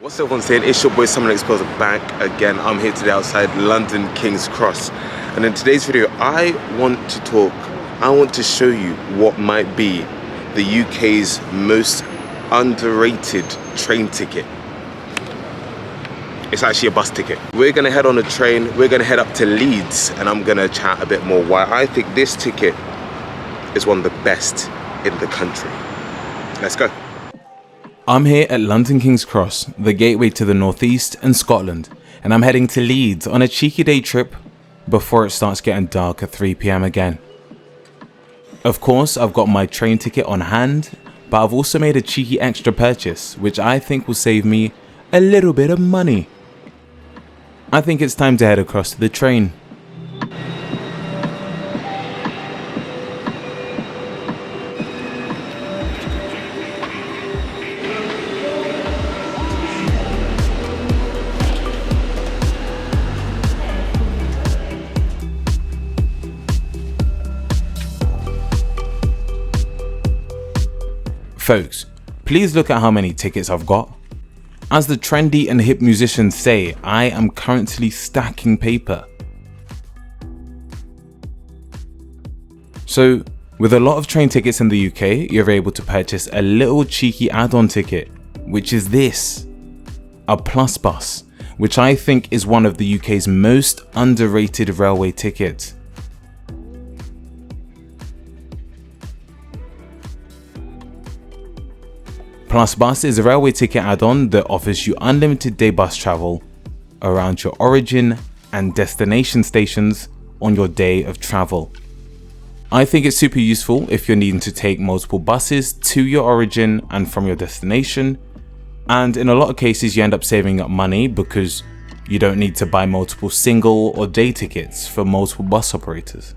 What's everyone saying? It's your boy Someone Exposed back again. I'm here today outside London King's Cross, and in today's video I want to show you what might be the UK's most underrated train ticket. It's actually a bus ticket. We're gonna head on a train, we're gonna head up to Leeds, and I'm gonna chat a bit more why I think this ticket is one of the best in the country. Let's go. I'm here at London King's Cross, the gateway to the northeast and Scotland, and I'm heading to Leeds on a cheeky day trip before it starts getting dark at 3 PM again. Of course, I've got my train ticket on hand, but I've also made a cheeky extra purchase, which I think will save me a little bit of money. I think it's time to head across to the train. Folks, please look at how many tickets I've got. As the trendy and hip musicians say, I am currently stacking paper. So, with a lot of train tickets in the UK, you're able to purchase a little cheeky add-on ticket, which is this, a PlusBus, which I think is one of the UK's most underrated railway tickets. PlusBus is a railway ticket add-on that offers you unlimited day bus travel around your origin and destination stations on your day of travel. I think it's super useful if you're needing to take multiple buses to your origin and from your destination, and in a lot of cases you end up saving up money because you don't need to buy multiple single or day tickets for multiple bus operators.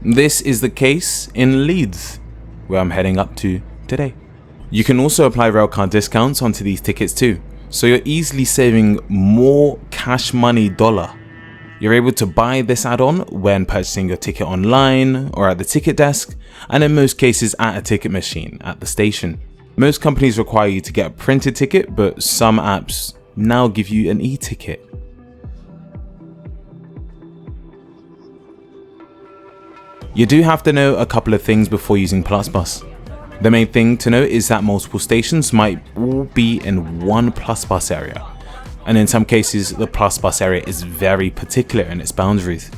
This is the case in Leeds, where I'm heading up to today. You can also apply railcard discounts onto these tickets too, so you're easily saving more cash money dollar. You're able to buy this add-on when purchasing your ticket online or at the ticket desk, and in most cases at a ticket machine at the station. Most companies require you to get a printed ticket, but some apps now give you an e-ticket. You do have to know a couple of things before using PlusBus. The main thing to note is that multiple stations might all be in one PlusBus area, and in some cases the PlusBus area is very particular in its boundaries.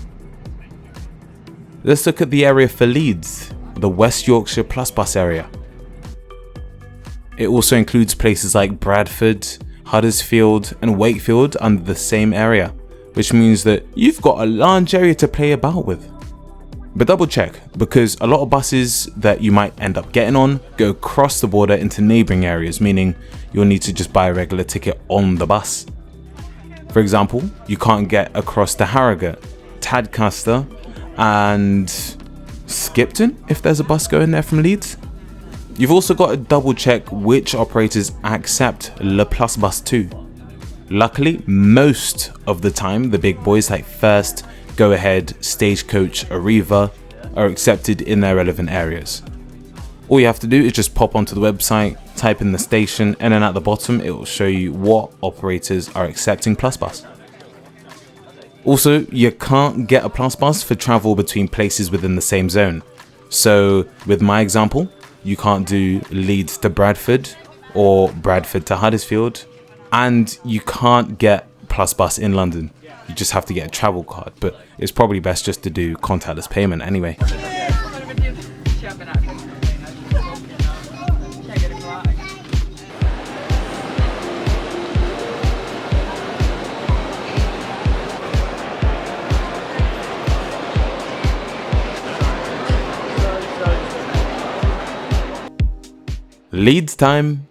Let's look at the area for Leeds, the West Yorkshire PlusBus area. It also includes places like Bradford, Huddersfield and Wakefield under the same area, which means that you've got a large area to play about with. But double check, because a lot of buses that you might end up getting on go across the border into neighbouring areas, meaning you'll need to just buy a regular ticket on the bus. For example, you can't get across to Harrogate, Tadcaster and Skipton if there's a bus going there from Leeds. You've also got to double check which operators accept Le PlusBus too. Luckily, most of the time the big boys like First, Go Ahead, Stagecoach, Arriva are accepted in their relevant areas. All you have to do is just pop onto the website, type in the station, and then at the bottom it will show you what operators are accepting PlusBus. Also, you can't get a PlusBus for travel between places within the same zone. So with my example, you can't do Leeds to Bradford or Bradford to Huddersfield, and you can't get PlusBus in London. You just have to get a travel card, but it's probably best just to do contactless payment anyway. Leeds time.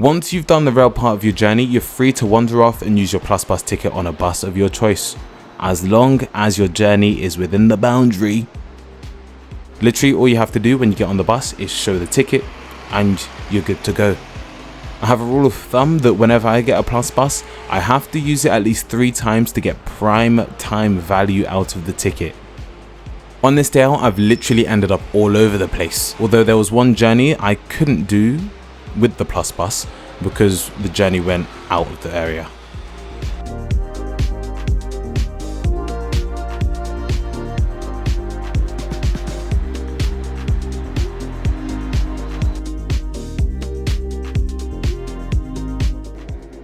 Once you've done the rail part of your journey, you're free to wander off and use your PlusBus ticket on a bus of your choice, as long as your journey is within the boundary. Literally all you have to do when you get on the bus is show the ticket and you're good to go. I have a rule of thumb that whenever I get a PlusBus, I have to use it at least 3 times to get prime time value out of the ticket. On this day out, I've literally ended up all over the place. Although there was one journey I couldn't do with the PlusBus, because the journey went out of the area.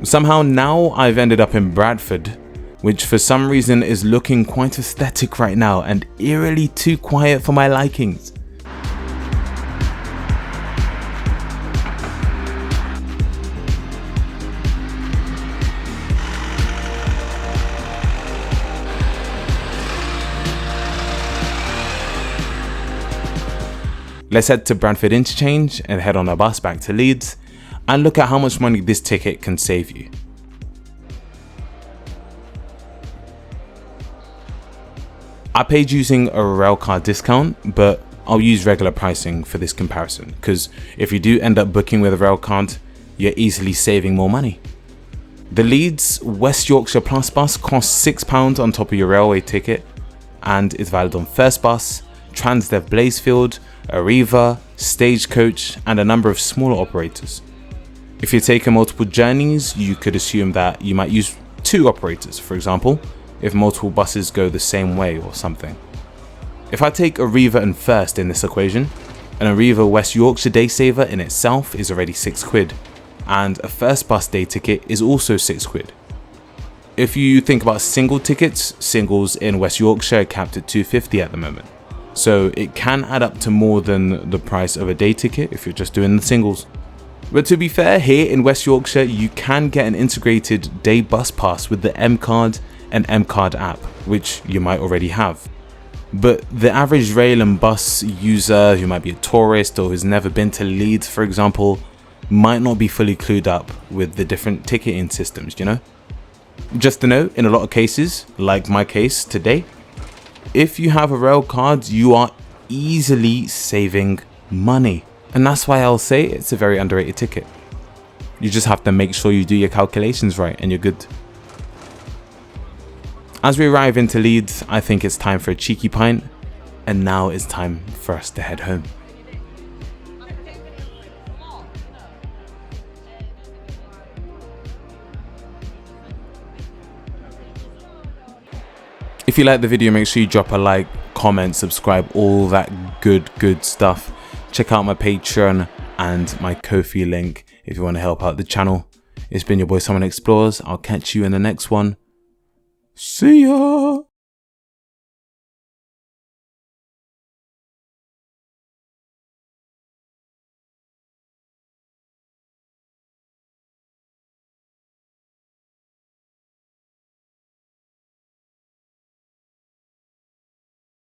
Somehow now I've ended up in Bradford, which for some reason is looking quite aesthetic right now and eerily too quiet for my likings. Let's head to Bradford Interchange and head on a bus back to Leeds and look at how much money this ticket can save you. I paid using a railcard discount, but I'll use regular pricing for this comparison, because if you do end up booking with a railcard, you're easily saving more money. The Leeds West Yorkshire PlusBus costs £6 on top of your railway ticket and is valid on First Bus, Transdev Blazefield, Arriva, Stagecoach and a number of smaller operators. If you're taking multiple journeys, you could assume that you might use 2 operators, for example, if multiple buses go the same way or something. If I take Arriva and First in this equation, an Arriva West Yorkshire day saver in itself is already £6, and a First Bus day ticket is also £6. If you think about single tickets, singles in West Yorkshire are capped at £2.50 at the moment. So it can add up to more than the price of a day ticket if you're just doing the singles. But to be fair, here in West Yorkshire, you can get an integrated day bus pass with the M-Card and M-Card app, which you might already have. But the average rail and bus user who might be a tourist or who's never been to Leeds, for example, might not be fully clued up with the different ticketing systems, you know? Just to note, in a lot of cases, like my case today, if you have a rail card, you are easily saving money. And that's why I'll say it's a very underrated ticket. You just have to make sure you do your calculations right and you're good. As we arrive into Leeds, I think it's time for a cheeky pint, and now it's time for us to head home. If you like the video, make sure you drop a like, comment, subscribe, all that good stuff. Check out my Patreon and my Ko-fi link if you want to help out the channel. It's been your boy Someone Explores. I'll catch you in the next one. See ya!